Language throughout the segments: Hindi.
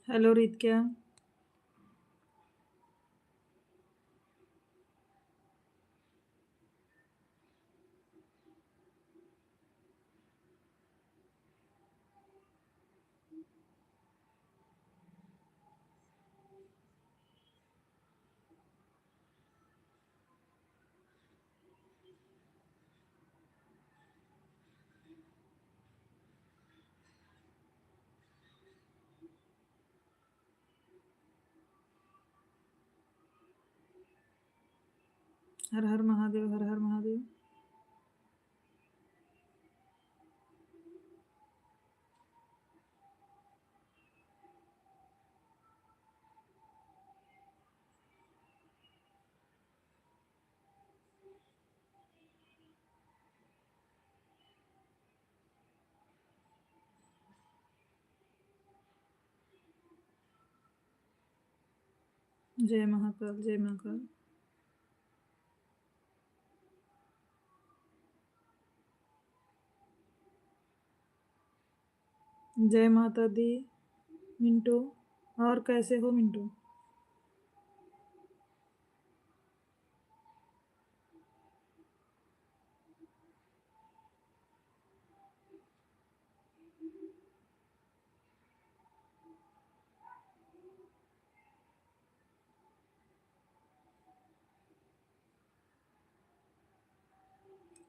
हेलो रीत, क्या? हर हर महादेव, हर हर महादेव। जय महाकाल, जय महाकाल। जय माता दी। मिंटू, और कैसे हो मिंटू?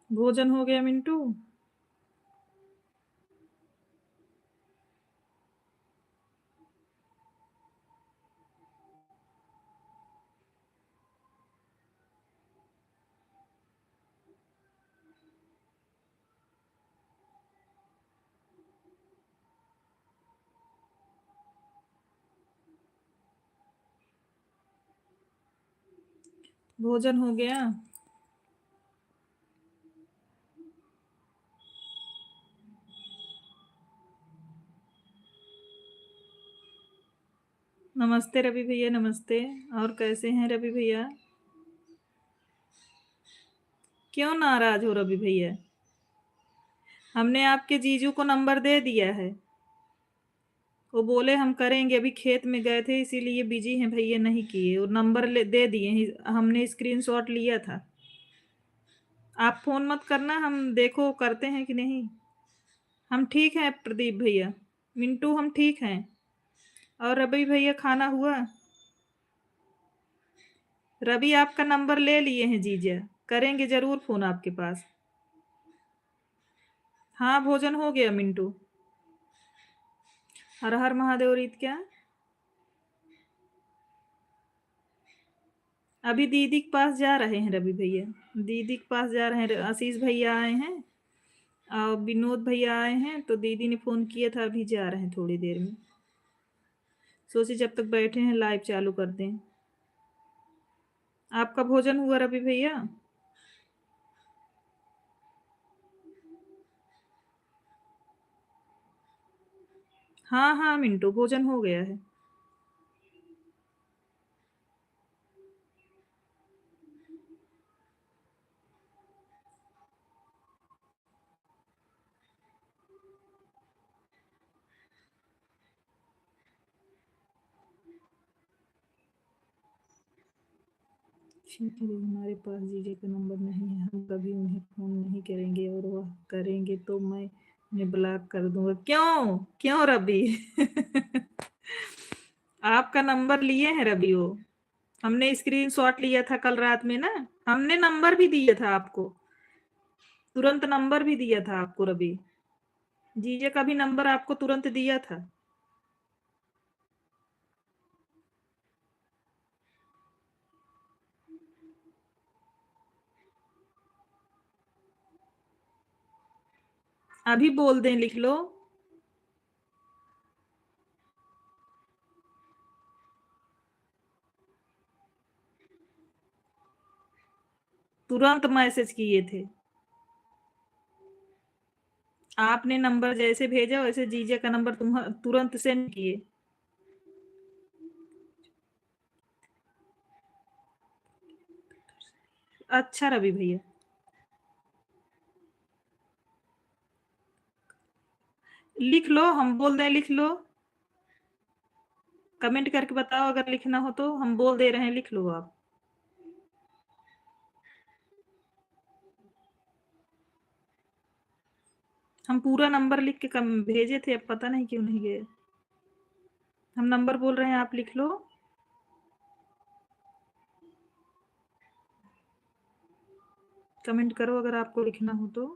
भोजन हो गया मिंटू? भोजन हो गया? नमस्ते रवि भैया, नमस्ते। और कैसे हैं रवि भैया? क्यों नाराज हो रवि भैया? हमने आपके जीजू को नंबर दे दिया है। वो बोले हम करेंगे, अभी खेत में गए थे इसीलिए बिजी हैं भैया, नहीं किए। और नंबर दे दिए, हमने स्क्रीनशॉट लिया था। आप फोन मत करना, हम देखो करते हैं कि नहीं। हम ठीक हैं प्रदीप भैया, मिंटू हम ठीक हैं। और रवि भैया खाना हुआ? रवि आपका नंबर ले लिए हैं जीजा, करेंगे जरूर फोन आपके पास। हाँ भोजन हो गया मिंटू। हर हर महादेव रीत, क्या? अभी दीदी के पास जा रहे हैं रवि भैया, दीदी के पास जा रहे हैं। आशीष भैया आए हैं और विनोद भैया आए हैं, तो दीदी ने फोन किया था, अभी जा रहे हैं थोड़ी देर में। सोचे जब तक बैठे हैं लाइव चालू कर दें। आपका भोजन हुआ रवि भैया? हाँ हाँ मिंटू, भोजन हो गया है। हमारे पास जीजे का नंबर नहीं है, हम कभी उन्हें फोन नहीं करेंगे, और वह करेंगे तो मैं उन्हें ब्लॉक कर दूंगा। क्यों क्यों रवि? आपका नंबर लिए हैं रवि वो, हमने स्क्रीनशॉट लिया था कल रात में ना। हमने नंबर भी दिया था आपको, तुरंत नंबर भी दिया था आपको रवि। जीजे का भी नंबर आपको तुरंत दिया था। अभी बोल दें, लिख लो। तुरंत मैसेज किए थे आपने, नंबर जैसे भेजा वैसे जीजे का नंबर तुम तुरंत सेंड किए। अच्छा रवि भैया। लिख लो, हम बोल दें लिख लो। कमेंट करके बताओ अगर लिखना हो तो, हम बोल दे रहे हैं, लिख लो आप। हम पूरा नंबर लिख के कम भेजे थे, अब पता नहीं क्यों नहीं गए। हम नंबर बोल रहे हैं, आप लिख लो। कमेंट करो अगर आपको लिखना हो तो।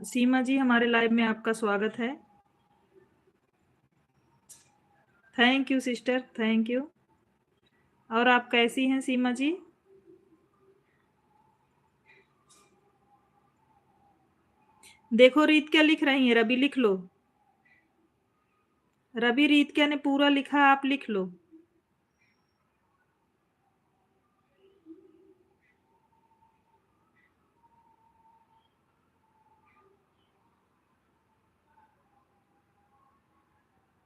सीमा जी, हमारे लाइव में आपका स्वागत है। Thank you sister, thank you. और आप कैसी हैं सीमा जी? देखो रीत क्या लिख रही है, रवि लिख लो। रवि रीत क्या ने पूरा लिखा, आप लिख लो।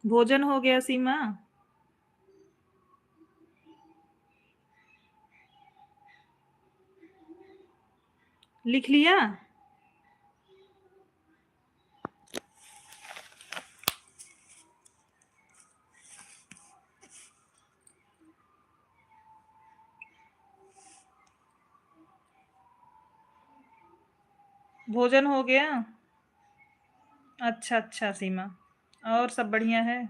भोजन हो गया सीमा? लिख लिया? भोजन हो गया? अच्छा अच्छा सीमा, और सब बढ़िया है?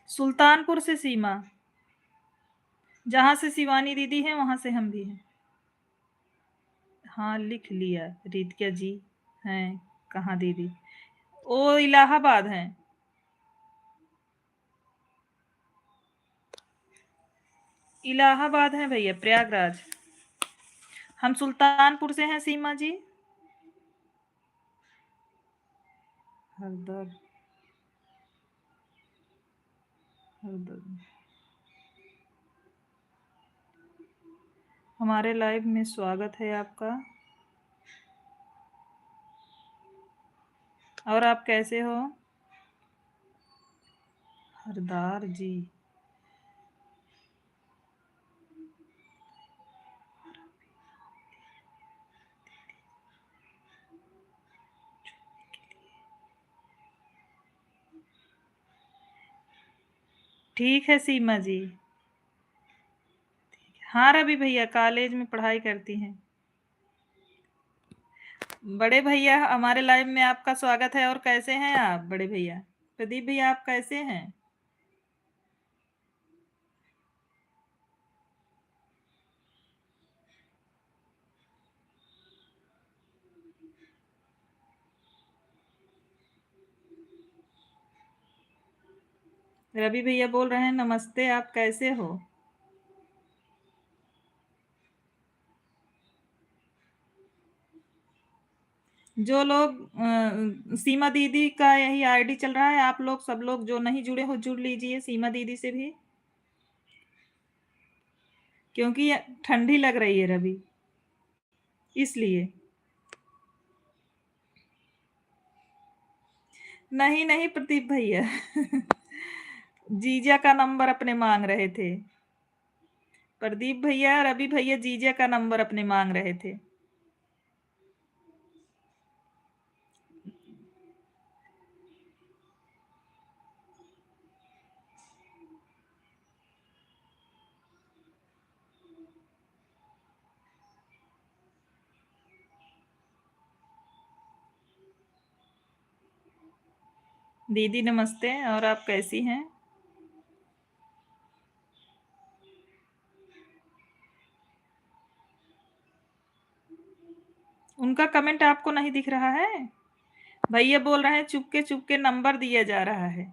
सुल्तानपुर से सीमा, जहाँ से शिवानी दीदी है वहां से हम भी हैं। हाँ लिख लिया। रीतिका जी हैं? कहाँ दीदी? वो इलाहाबाद हैं। इलाहाबाद है भैया, प्रयागराज। हम सुल्तानपुर से हैं सीमा जी। हरदर, हरदर। हमारे लाइव में स्वागत है आपका। और आप कैसे हो? हरदार जी। ठीक है सीमा जी। हाँ रवि भैया, कॉलेज में पढ़ाई करती हैं। बड़े भैया, हमारे लाइव में आपका स्वागत है। और कैसे हैं आप बड़े भैया? प्रदीप भैया, आप कैसे हैं? रवि भैया बोल रहे हैं नमस्ते, आप कैसे हो? जो लोग सीमा दीदी का यही आईडी चल रहा है, आप लोग सब लोग जो नहीं जुड़े हो जुड़ लीजिए सीमा दीदी से भी, क्योंकि ठंडी लग रही है रवि, इसलिए। नहीं नहीं प्रदीप भैया, जीजा का नंबर अपने मांग रहे थे। प्रदीप भैया, रवि भैया जीजा का नंबर अपने मांग रहे थे। दीदी नमस्ते, और आप कैसी हैं? उनका कमेंट आपको नहीं दिख रहा है? भैया बोल रहे हैं चुपके चुपके नंबर दिया जा रहा है।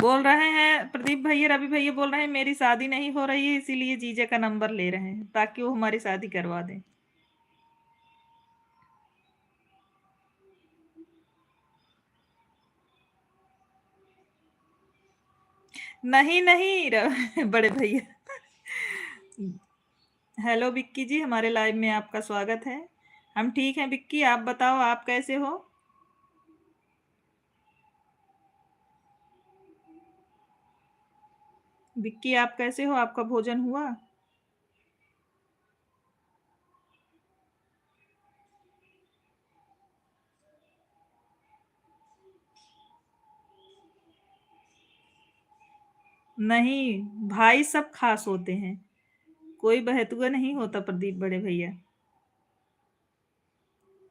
बोल रहे हैं प्रदीप भैया, रवि भैया बोल रहे हैं मेरी शादी नहीं हो रही है, इसीलिए जीजा का नंबर ले रहे हैं ताकि वो हमारी शादी करवा दें। नहीं नहीं बड़े भैया। हेलो विक्की जी, हमारे लाइव में आपका स्वागत है। हम ठीक हैं विक्की, आप बताओ आप कैसे हो? विक्की आप कैसे हो, आपका भोजन हुआ? नहीं, भाई सब खास होते हैं, कोई बहतुआ नहीं होता प्रदीप बड़े भैया।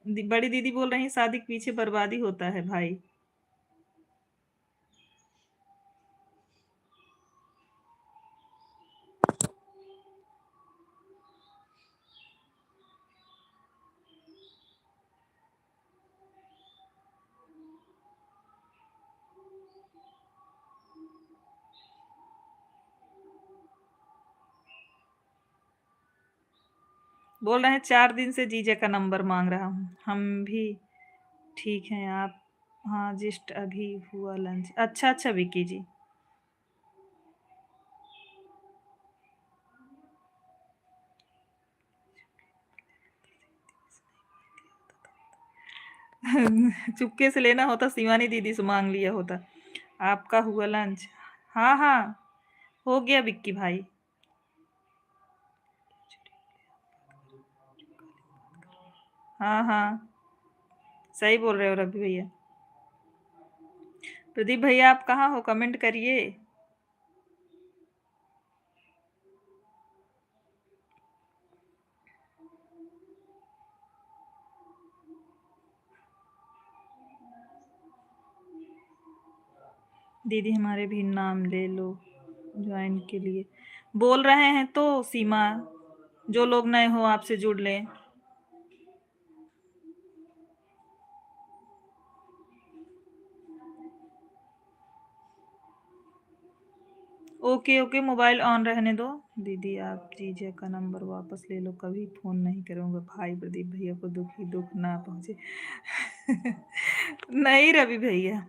बड़ी दीदी बोल रही शादी के पीछे बर्बादी होता है भाई। बोल रहे हैं 4 दिन से जीजा का नंबर मांग रहा हूँ। हम भी ठीक हैं आप? हाँ जस्ट अभी हुआ लंच। अच्छा अच्छा विक्की जी। चुपके से लेना होता, शिवानी दीदी से मांग लिया होता। आपका हुआ लंच? हाँ हाँ, हो गया विक्की भाई। हाँ हाँ, सही बोल रहे हो रवि भैया। प्रदीप भैया आप कहाँ हो, कमेंट करिए। दीदी हमारे भी नाम ले लो ज्वाइन के लिए। बोल रहे हैं तो सीमा, जो लोग नए हो आपसे जुड़ लें। ओके ओके, मोबाइल ऑन रहने दो। दीदी आप जीजा का नंबर वापस ले लो, कभी फोन नहीं करूंगा भाई, प्रदीप भैया को दुखी दुख ना पहुंचे। नहीं रवि भैया,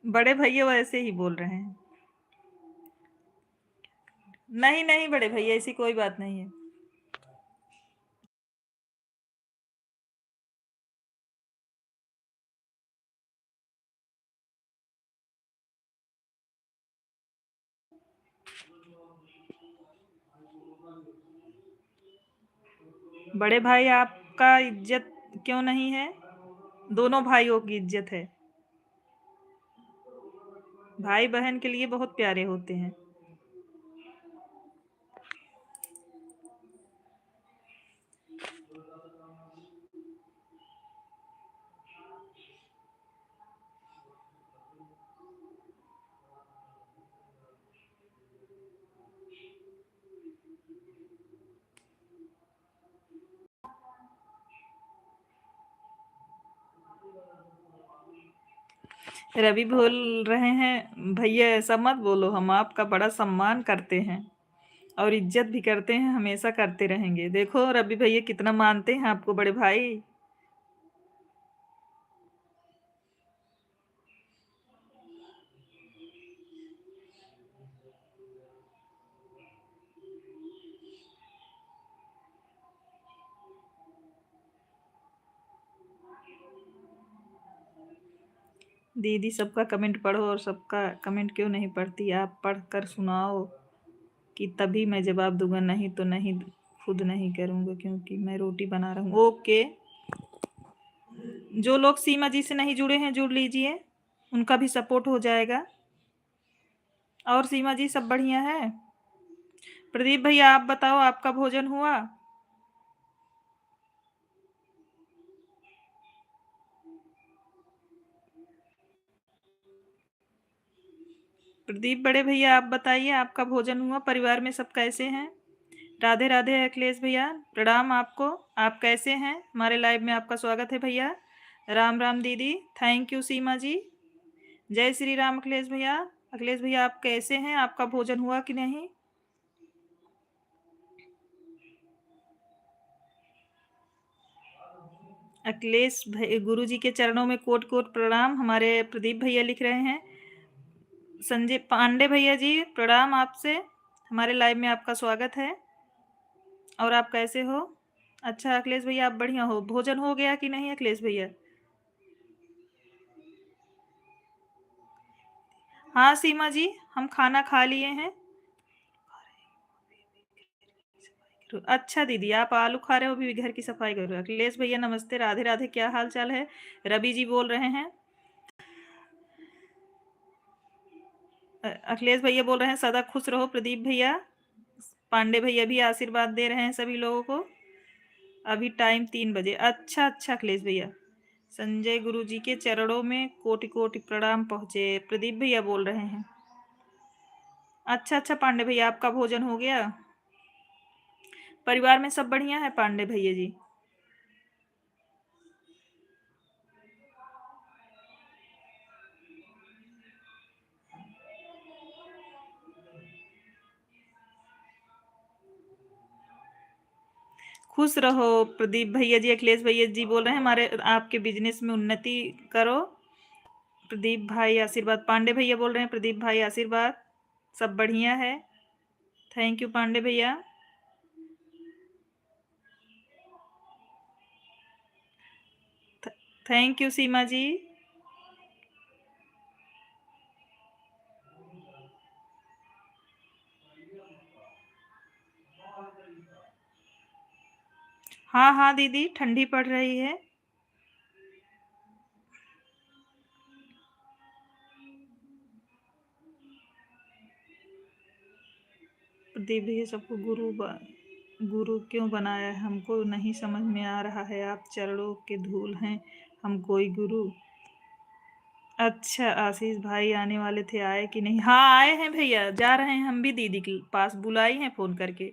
बड़े भैया वैसे ही बोल रहे हैं। नहीं नहीं बड़े भैया, ऐसी कोई बात नहीं है। बड़े भाई आपका इज्जत क्यों नहीं है? दोनों भाइयों की इज्जत है। भाई बहन के लिए बहुत प्यारे होते हैं। रवि बोल रहे हैं भैया ऐसा मत बोलो, हम आपका बड़ा सम्मान करते हैं और इज्जत भी करते हैं, हमेशा करते रहेंगे। देखो रवि भैया कितना मानते हैं आपको बड़े भाई। दीदी सबका कमेंट पढ़ो, और सबका कमेंट क्यों नहीं पढ़ती आप? पढ़ कर सुनाओ कि तभी मैं जवाब दूंगा, नहीं तो नहीं, खुद नहीं करूंगा क्योंकि मैं रोटी बना रहा हूँ। ओके, जो लोग सीमा जी से नहीं जुड़े हैं जुड़ लीजिए, उनका भी सपोर्ट हो जाएगा। और सीमा जी सब बढ़िया है? प्रदीप भैया आप बताओ आपका भोजन हुआ? प्रदीप बड़े भैया, आप बताइए, आपका भोजन हुआ? परिवार में सब कैसे हैं? राधे राधे अखिलेश भैया, प्रणाम आपको। आप कैसे हैं? हमारे लाइव में आपका स्वागत है भैया। राम राम दीदी, थैंक यू सीमा जी। जय श्री राम अखिलेश भैया। अखिलेश भैया, आप कैसे हैं? आपका भोजन हुआ कि नहीं? अखिलेश गुरु जी के चरणों में कोट कोट प्रणाम, हमारे प्रदीप भैया लिख रहे हैं। संजय पांडे भैया जी, प्रणाम आपसे, हमारे लाइव में आपका स्वागत है। और आप कैसे हो? अच्छा अखिलेश भैया, आप बढ़िया हो? भोजन हो गया कि नहीं अखिलेश भैया? हाँ सीमा जी, हम खाना खा लिए हैं। अच्छा दीदी, आप आलू खा रहे हो, भी घर की सफाई कर रहे हो। अखिलेश भैया नमस्ते, राधे राधे, क्या हाल चाल है? रवि जी बोल रहे हैं। अखिलेश भैया बोल रहे हैं सदा खुश रहो प्रदीप भैया। पांडे भैया भी आशीर्वाद दे रहे हैं सभी लोगों को। अभी टाइम 3 बजे। अच्छा अच्छा अखिलेश भैया, संजय गुरु जी के चरणों में कोटि कोटि प्रणाम पहुंचे, प्रदीप भैया बोल रहे हैं। अच्छा अच्छा पांडे भैया, आपका भोजन हो गया? परिवार में सब बढ़िया है पांडे भैया जी? खुश रहो प्रदीप भैया जी। अखिलेश भैया जी बोल रहे हैं हमारे आपके बिजनेस में उन्नति करो। प्रदीप भाई आशीर्वाद, पांडे भैया बोल रहे हैं प्रदीप भाई आशीर्वाद, सब बढ़िया है। थैंक यू पांडे भैया। थैंक यू सीमा जी। हाँ हाँ दीदी, ठंडी पड़ रही है। प्रदीप भैया सबको गुरु क्यों बनाया है, हमको नहीं समझ में आ रहा है। आप चरणों के धूल हैं, हम कोई गुरु। अच्छा आशीष भाई आने वाले थे, आए कि नहीं? हाँ आए हैं भैया, जा रहे हैं हम भी दीदी के पास, बुलाई हैं फोन करके।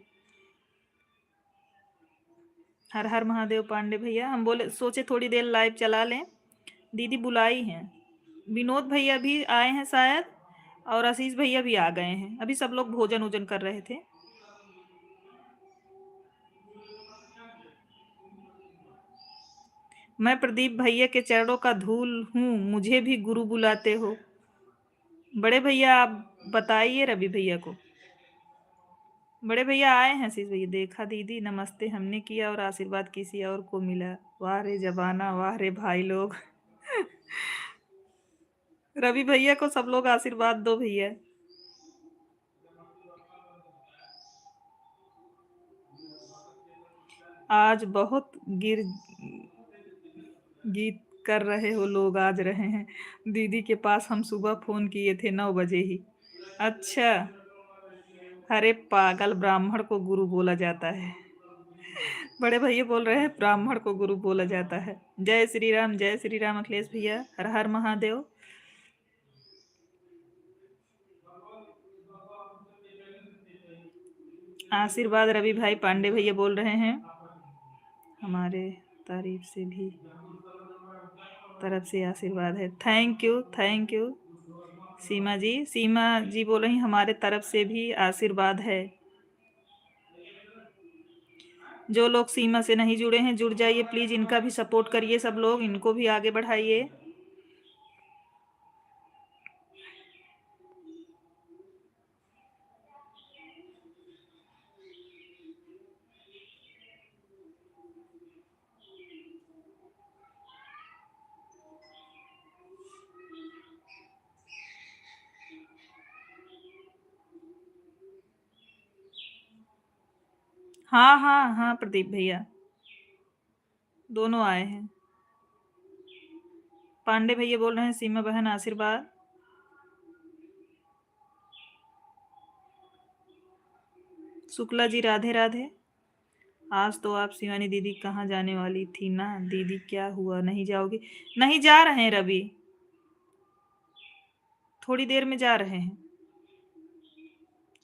हर हर महादेव पांडे भैया, हम बोले सोचे थोड़ी देर लाइव चला लें, दीदी बुलाई हैं। विनोद भैया भी आए हैं शायद, और आशीष भैया भी आ गए हैं। अभी सब लोग भोजन वोजन कर रहे थे। मैं प्रदीप भैया के चरणों का धूल हूँ, मुझे भी गुरु बुलाते हो। बड़े भैया आप बताइए रवि भैया को। बड़े भैया आए हैं आशीष भैया, देखा दीदी नमस्ते हमने किया और आशीर्वाद किसी और को मिला। वाह रे जबाना, वाह रे भाई लोग। रवि भैया को सब लोग आशीर्वाद दो भैया। आज बहुत गिर गीत कर रहे हो लोग, आज रहे हैं दीदी के पास, हम सुबह फोन किए थे 9 बजे ही। अच्छा, अरे पागल, ब्राह्मण को गुरु बोला जाता है। बड़े भैया बोल रहे हैं ब्राह्मण को गुरु बोला जाता है। जय श्री राम, जय श्री राम अखिलेश भैया, हर हर महादेव। आशीर्वाद रवि भाई पांडे भैया बोल रहे हैं, हमारे तारीफ से भी तरफ से आशीर्वाद है। Thank you thank you. Seema ji, Seema ji बोल रही हमारे तरफ से भी आशीर्वाद है। जो लोग सीमा से नहीं जुड़े हैं जुड़ जाइए प्लीज, इनका भी सपोर्ट करिए सब लोग, इनको भी आगे बढ़ाइए। हाँ हाँ हाँ प्रदीप भैया, दोनों आए हैं। पांडे भैया बोल रहे हैं सीमा बहन आशीर्वाद। शुक्ला जी राधे राधे। आज तो आप शिवानी दीदी कहाँ जाने वाली थी ना दीदी, क्या हुआ नहीं जाओगी? नहीं जा रहे हैं रवि, थोड़ी देर में जा रहे हैं।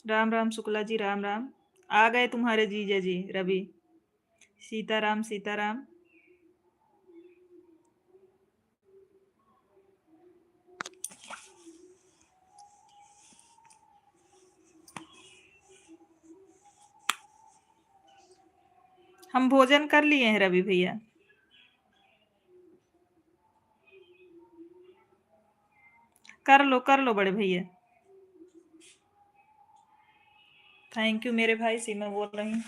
राम राम शुक्ला जी, राम राम। आ गए तुम्हारे जीजा जी रवि। सीताराम सीताराम। हम भोजन कर लिए हैं रवि भैया। कर लो बड़े भैया। थैंक यू मेरे भाई, सीमा बोल रही हूँ।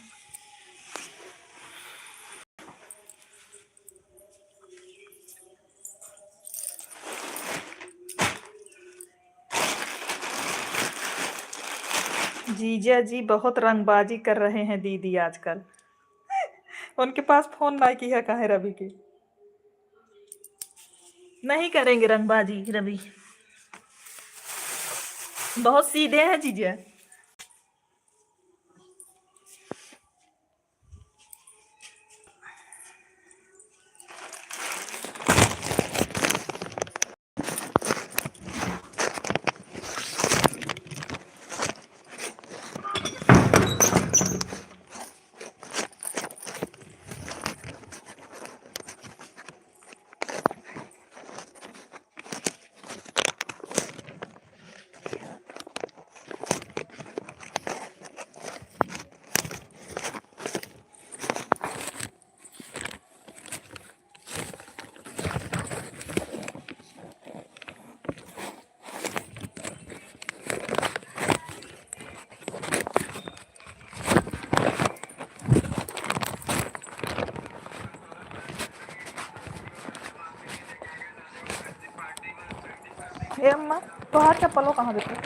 जीजा जी बहुत रंगबाजी कर रहे हैं दीदी आजकल। उनके पास फोन लायकी है कहाँ है रवि की। नहीं करेंगे रंगबाजी रवि, बहुत सीधे हैं जीजा। ए अम्मा, तोहार चप्पलों कहाँ बेटे?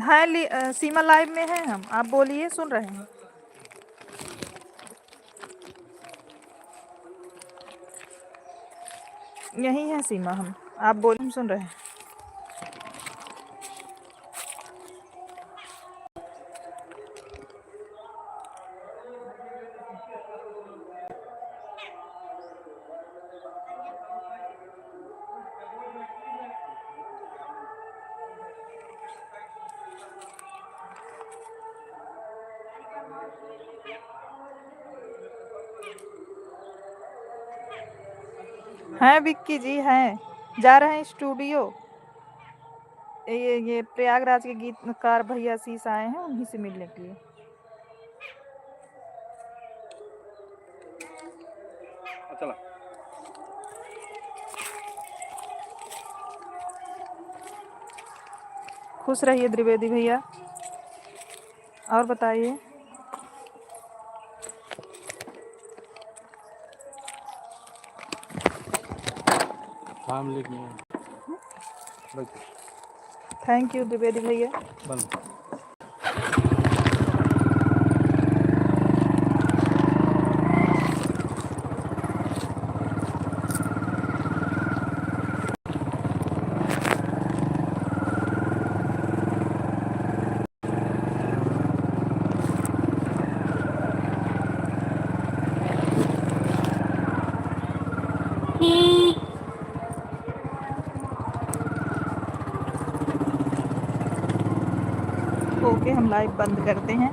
है सीमा लाइव में है, हम आप बोलिए, सुन रहे हैं। यही है सीमा, हम आप बोलिए, हम सुन रहे हैं। हैं विक्की जी हैं, जा रहे हैं स्टूडियो। ये प्रयागराज के गीतकार भैया शीश आए हैं, उन्हीं से मिलने के लिए। चला। खुश रहिए द्विवेदी भैया, और बताइए। थैंक यू द्विवेदी भैया। ओके, हम लाइव बंद करते हैं।